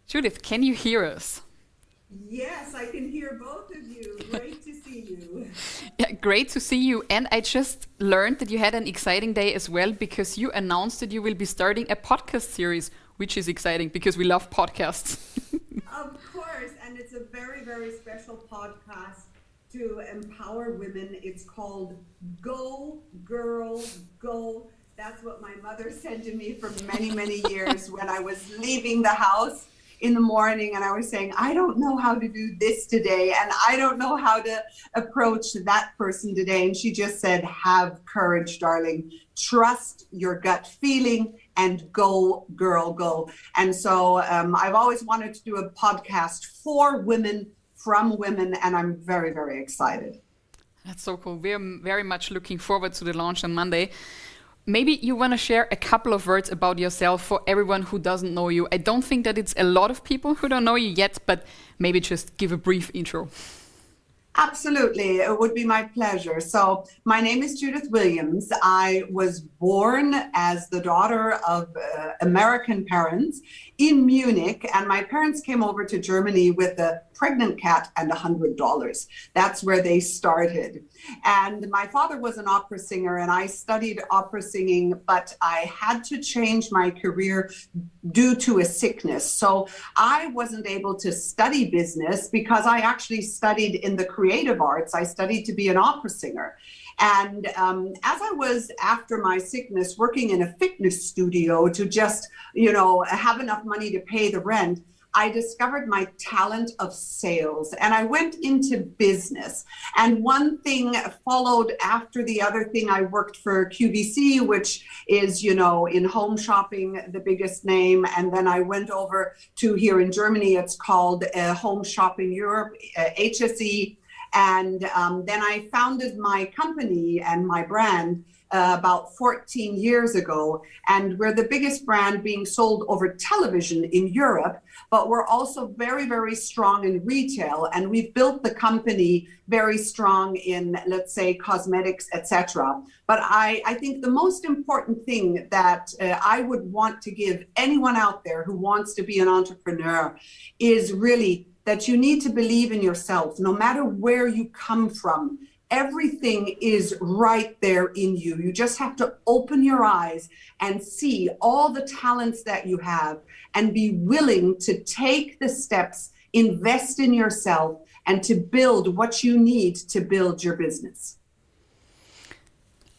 Judith, can you hear us? Yes, I can hear both of you. Great to see you. Yeah, great to see you. And I just learned that you had an exciting day as well because you announced that you will be starting a podcast series, which is exciting because we love podcasts. Of course, and it's a very, very special podcast to empower women. It's called Go Girl Go. That's what my mother said to me for many, many years when I was leaving the house in the morning and I was saying, I don't know how to do this today and I don't know how to approach that person today. And she just said, have courage, darling. Trust your gut feeling and go, girl, go. And so I've always wanted to do a podcast for women, from women, and I'm very, very excited. That's so cool. We're very much looking forward to the launch on Monday. Maybe you want to share a couple of words about yourself for everyone who doesn't know you. I don't think that it's a lot of people who don't know you yet, but maybe just give a brief intro. Absolutely, it would be my pleasure. So my name is Judith Williams. I was born as the daughter of American parents in Munich, and my parents came over to Germany with a pregnant cat and $100. That's where they started. And my father was an opera singer, and I studied opera singing, but I had to change my career due to a sickness. So I wasn't able to study business because I actually studied in the creative arts. I studied to be an opera singer. And as I was, after my sickness, working in a fitness studio to just, have enough money to pay the rent, I discovered my talent of sales and I went into business. And one thing followed after the other thing. I worked for QVC, which is, in home shopping, the biggest name. And then I went over to here in Germany, it's called Home Shopping Europe, HSE. And then I founded my company and my brand about 14 years ago. And we're the biggest brand being sold over television in Europe, but we're also very, very strong in retail. And we've built the company very strong in, let's say, cosmetics, etc. But I think the most important thing that I would want to give anyone out there who wants to be an entrepreneur is really that you need to believe in yourself, no matter where you come from. Everything is right there in you. You just have to open your eyes and see all the talents that you have and be willing to take the steps, invest in yourself, and to build what you need to build your business.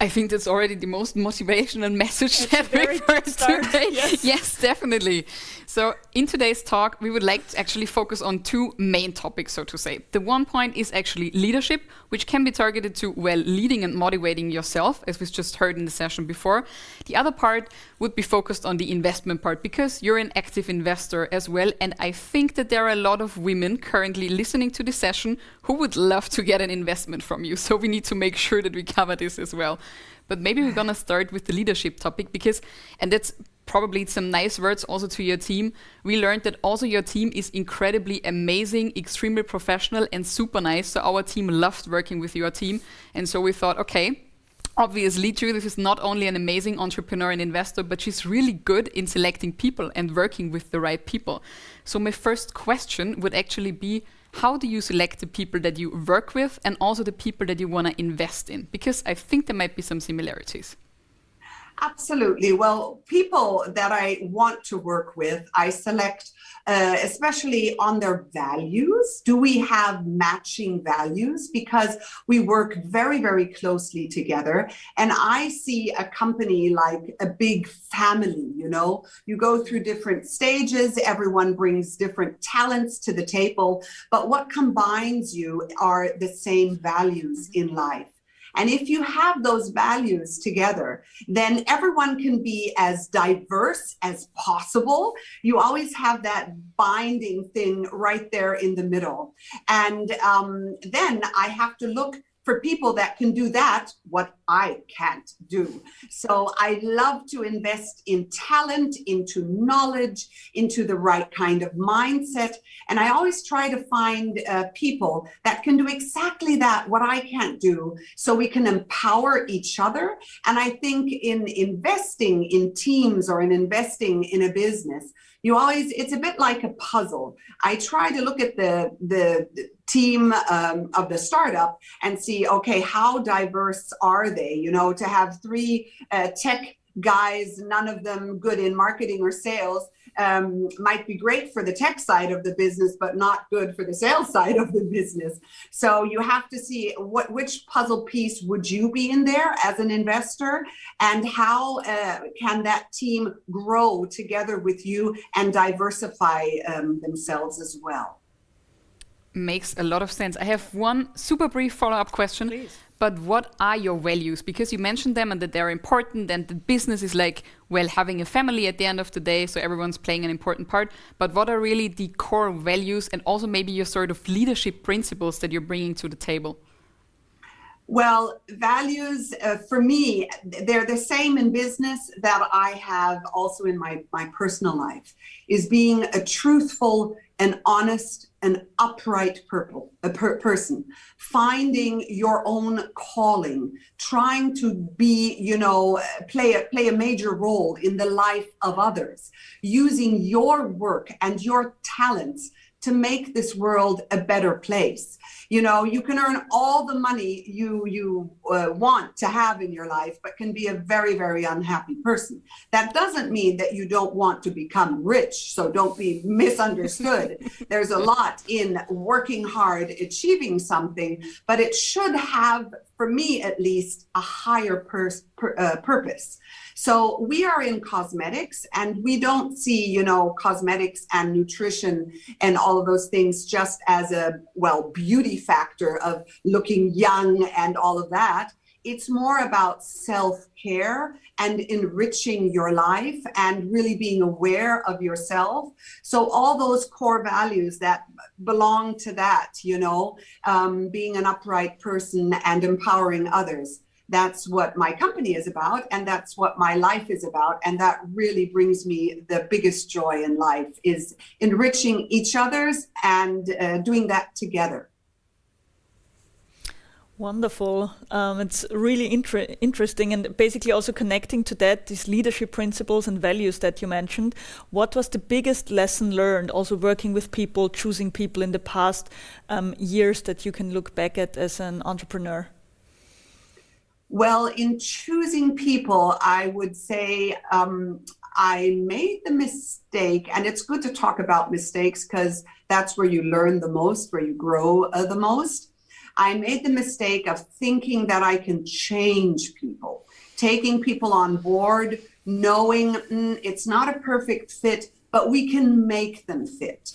I think that's already the most motivational message that we've heard today. Yes, definitely. So in today's talk, we would like to actually focus on two main topics, so to say. The one point is actually leadership, which can be targeted to, leading and motivating yourself, as we've just heard in the session before. The other part would be focused on the investment part, because you're an active investor as well. And I think that there are a lot of women currently listening to this session who would love to get an investment from you. So we need to make sure that we cover this as well. But maybe we're going to start with the leadership topic because, and that's probably some nice words also to your team. We learned that also your team is incredibly amazing, extremely professional and super nice. So our team loved working with your team. And so we thought, okay, obviously Judith is not only an amazing entrepreneur and investor, but she's really good in selecting people and working with the right people. So my first question would actually be, how do you select the people that you work with and also the people that you want to invest in? Because I think there might be some similarities. Absolutely. Well, people that I want to work with, I select especially on their values. Do we have matching values? Because we work very, very closely together. And I see a company like a big family, you go through different stages, everyone brings different talents to the table, but what combines you are the same values in life. And if you have those values together, then everyone can be as diverse as possible. You always have that binding thing right there in the middle. And then I have to look for people that can do that, what I can't do. So I love to invest in talent, into knowledge, into the right kind of mindset. And I always try to find people that can do exactly that, what I can't do, so we can empower each other. And I think in investing in teams or in investing in a business, It's a bit like a puzzle. I try to look at the team of the startup and see, okay, how diverse are they? You know, to have three tech guys, none of them good in marketing or sales, might be great for the tech side of the business, but not good for the sales side of the business. So you have to see which puzzle piece would you be in there as an investor, and how can that team grow together with you and diversify themselves as well. Makes a lot of sense. I have one super brief follow-up question. Please. But what are your values? Because you mentioned them and that they're important, and the business is like, well, having a family at the end of the day, so everyone's playing an important part. But what are really the core values, and also maybe your sort of leadership principles that you're bringing to the table? Well, values for me, they're the same in business that I have also in my personal life, is being a truthful and honest and upright person, finding your own calling, trying to be, you know, play a major role in the life of others, using your work and your talents to make this world a better place. You know, you can earn all the money you want to have in your life, but can be a very, very unhappy person. That doesn't mean that you don't want to become rich, so don't be misunderstood. There's a lot in working hard, achieving something, but it should have, for me at least, a higher purpose. So we are in cosmetics, and we don't see, you know, cosmetics and nutrition and all of those things just as a, well, beauty factor of looking young and all of that. It's more about self-care and enriching your life and really being aware of yourself. So all those core values that belong to that, you know, being an upright person and empowering others. That's what my company is about, and that's what my life is about. And that really brings me the biggest joy in life, is enriching each other's and doing that together. Wonderful. It's really interesting, and basically also connecting to that, these leadership principles and values that you mentioned. What was the biggest lesson learned, also working with people, choosing people in the past years, that you can look back at as an entrepreneur? Well, in choosing people, I would say I made the mistake, and it's good to talk about mistakes because that's where you learn the most, where you grow the most. I made the mistake of thinking that I can change people, taking people on board, knowing it's not a perfect fit, but we can make them fit.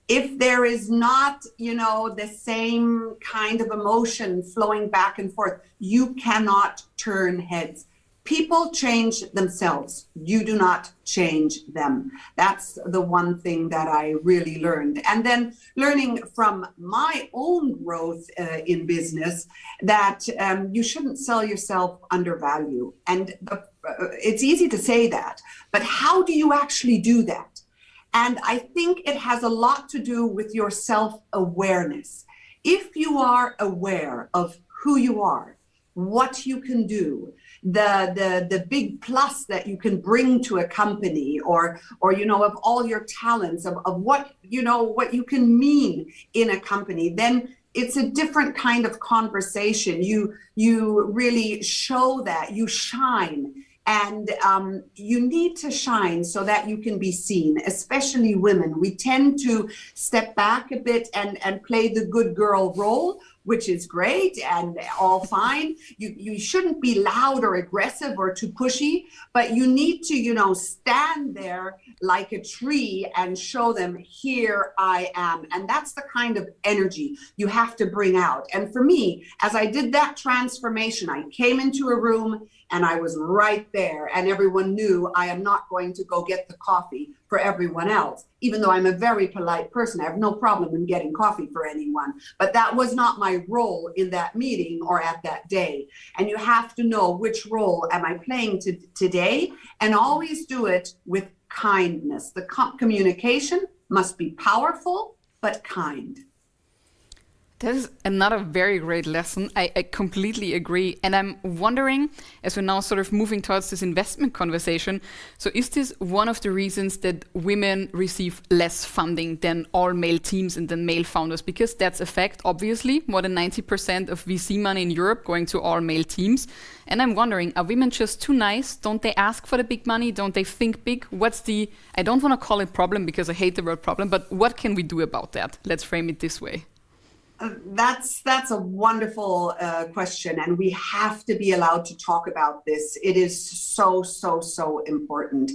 If there is not, you know, the same kind of emotion flowing back and forth, you cannot turn heads. People change themselves. You do not change them. That's the one thing that I really learned. And then learning from my own growth in business that you shouldn't sell yourself under value. And it's easy to say that, but how do you actually do that? And I think it has a lot to do with your self-awareness. If you are aware of who you are, what you can do, the big plus that you can bring to a company, or you know, of all your talents, of what, you know, what you can mean in a company, then it's a different kind of conversation. You really show that, you shine. And you need to shine so that you can be seen, especially women. We tend to step back a bit and play the good girl role, which is great and all fine. You shouldn't be loud or aggressive or too pushy, but you need to, you know, stand there like a tree and show them, here I am. And that's the kind of energy you have to bring out. And for me, as I did that transformation, I came into a room and I was right there, and everyone knew I am not going to go get the coffee for everyone else. Even though I'm a very polite person, I have no problem in getting coffee for anyone. But that was not my role in that meeting or at that day. And you have to know, which role am I playing today? And always do it with kindness. The communication must be powerful, but kind. That is another very great lesson. I completely agree. And I'm wondering, as we're now sort of moving towards this investment conversation, so is this one of the reasons that women receive less funding than all male teams and than male founders? Because that's a fact, obviously, more than 90% of VC money in Europe going to all male teams. And I'm wondering, are women just too nice? Don't they ask for the big money? Don't they think big? I don't want to call it problem because I hate the word problem, but what can we do about that? Let's frame it this way. That's a wonderful question, and we have to be allowed to talk about this. It is so important.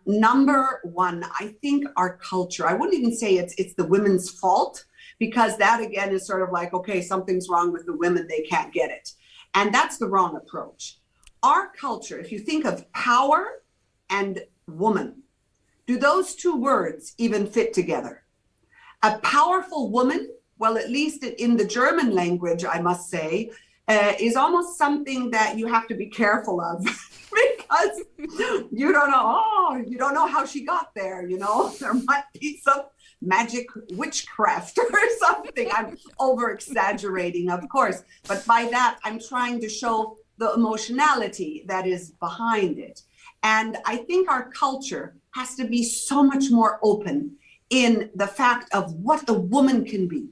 Number one, I think our culture, I wouldn't even say it's the women's fault, because that again is sort of like, okay, something's wrong with the women, they can't get it. And that's the wrong approach. Our culture, if you think of power and woman, do those two words even fit together? A powerful woman, well, at least in the German language, I must say, is almost something that you have to be careful of because you don't know how she got there, there might be some magic witchcraft or something. I'm over exaggerating, of course, but by that, I'm trying to show the emotionality that is behind it. And I think our culture has to be so much more open in the fact of what a woman can be.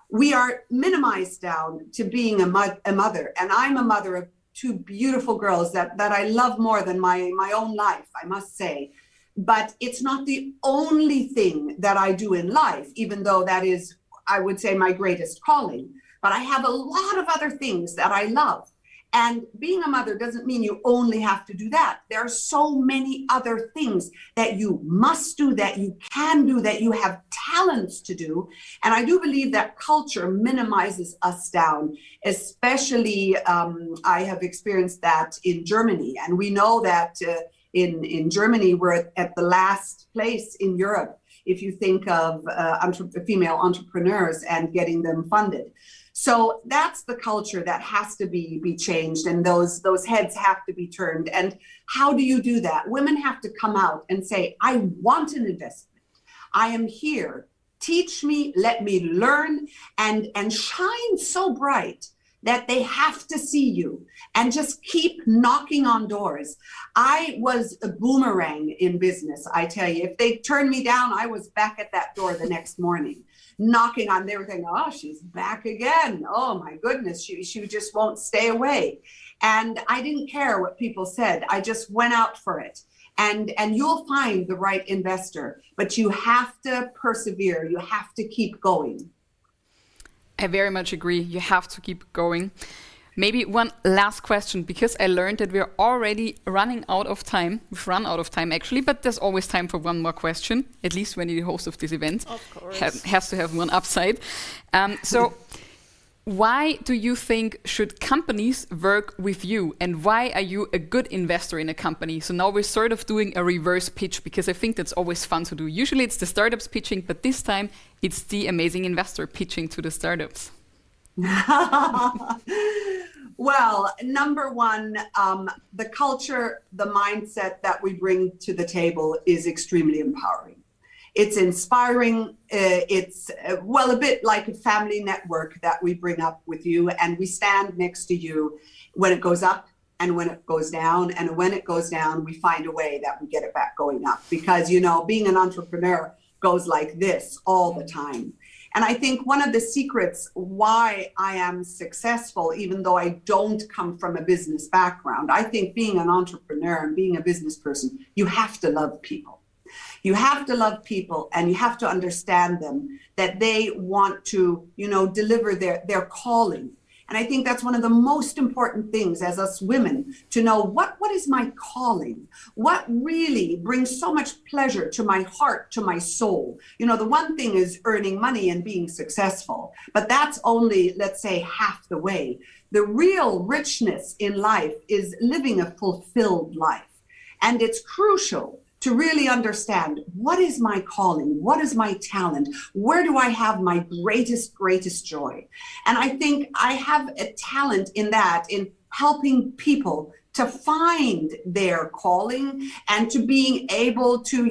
We are minimized down to being a mother, and I'm a mother of two beautiful girls that I love more than my own life, I must say. But it's not the only thing that I do in life, even though that is, I would say, my greatest calling. But I have a lot of other things that I love. And being a mother doesn't mean you only have to do that. There are so many other things that you must do, that you can do, that you have talents to do. And I do believe that culture minimizes us down, especially I have experienced that in Germany. And we know that in Germany, we're at the last place in Europe if you think of female entrepreneurs and getting them funded. So that's the culture that has to be changed, and those heads have to be turned. And how do you do that? Women have to come out and say, I want an investment. I am here. Teach me, let me learn, and shine so bright that they have to see you and just keep knocking on doors. I was a boomerang in business, I tell you. If they turned me down, I was back at that door the next morning, knocking on. They were thinking, oh, she's back again. Oh my goodness, she just won't stay away. And I didn't care what people said. I just went out for it. And you'll find the right investor, but you have to persevere. You have to keep going. I very much agree. You have to keep going. Maybe one last question, because I learned that we're already running out of time. We've run out of time, actually, but there's always time for one more question, at least when you're the host of this event. Of course. Has to have one upside. So why do you think should companies work with you, and why are you a good investor in a company? So now we're sort of doing a reverse pitch, because I think that's always fun to do. Usually it's the startups pitching, but this time it's the amazing investor pitching to the startups. Well, number one, the culture, the mindset that we bring to the table is extremely empowering. It's inspiring. It's, well, a bit like a family network that we bring up with you, and we stand next to you when it goes up and when it goes down. And when it goes down, we find a way that we get it back going up, because, being an entrepreneur goes like this all the time. And I think one of the secrets why I am successful, even though I don't come from a business background, I think being an entrepreneur and being a business person, you have to love people. You have to love people, and you have to understand them, that they want to, deliver their calling. And I think that's one of the most important things as us women, to know what is my calling? What really brings so much pleasure to my heart, to my soul? The one thing is earning money and being successful, but that's only, let's say, half the way. The real richness in life is living a fulfilled life. And it's crucial to really understand, what is my calling? What is my talent? Where do I have my greatest joy? And I think I have a talent in that, in helping people to find their calling and to being able to,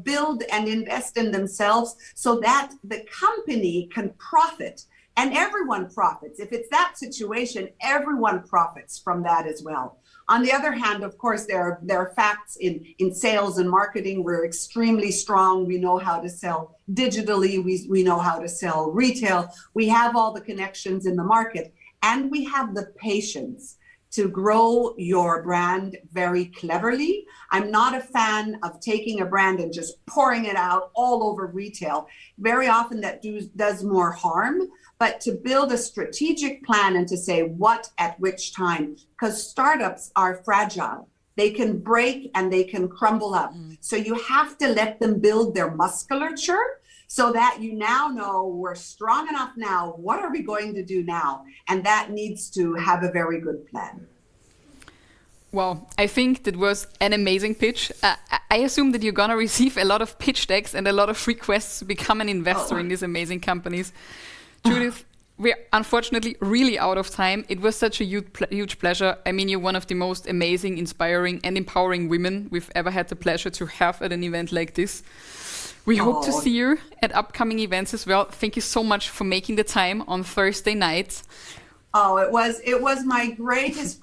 build and invest in themselves so that the company can profit, And everyone profits. If it's that situation, everyone profits from that as well. On the other hand, of course, there are facts in sales and marketing. We're extremely strong. We know how to sell digitally. We know how to sell retail. We have all the connections in the market, and we have the patience to grow your brand very cleverly. I'm not a fan of taking a brand and just pouring it out all over retail. Very often that does more harm, but to build a strategic plan and to say what at which time, because startups are fragile. They can break and they can crumble up. So you have to let them build their musculature so that you now know we're strong enough now. What are we going to do now? And that needs to have a very good plan. Well, I think that was an amazing pitch. I assume that you're going to receive a lot of pitch decks and a lot of requests to become an investor in these amazing companies. Judith, we're unfortunately really out of time. It was such a huge pleasure. I mean, you're one of the most amazing, inspiring, and empowering women we've ever had the pleasure to have at an event like this. We hope to see you at upcoming events as well. Thank you so much for making the time on Thursday night. Oh, it was my greatest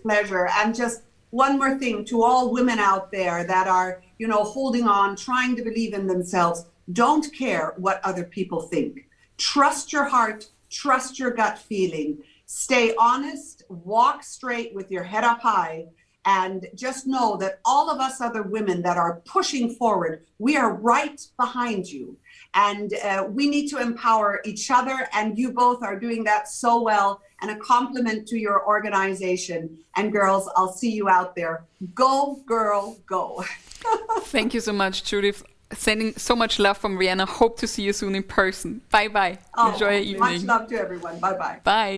pleasure. And just one more thing to all women out there that are, holding on, trying to believe in themselves. Don't care what other people think. Trust your heart, trust your gut feeling. Stay honest, walk straight with your head up high, and just know that all of us other women that are pushing forward, we are right behind you. And we need to empower each other, and you both are doing that so well, and a compliment to your organization. And girls, I'll see you out there. Go, girl, go. Thank you so much, Judith. Sending so much love from Vienna. Hope to see you soon in person. Bye-bye. Enjoy your evening. Much love to everyone. Bye-bye. Bye.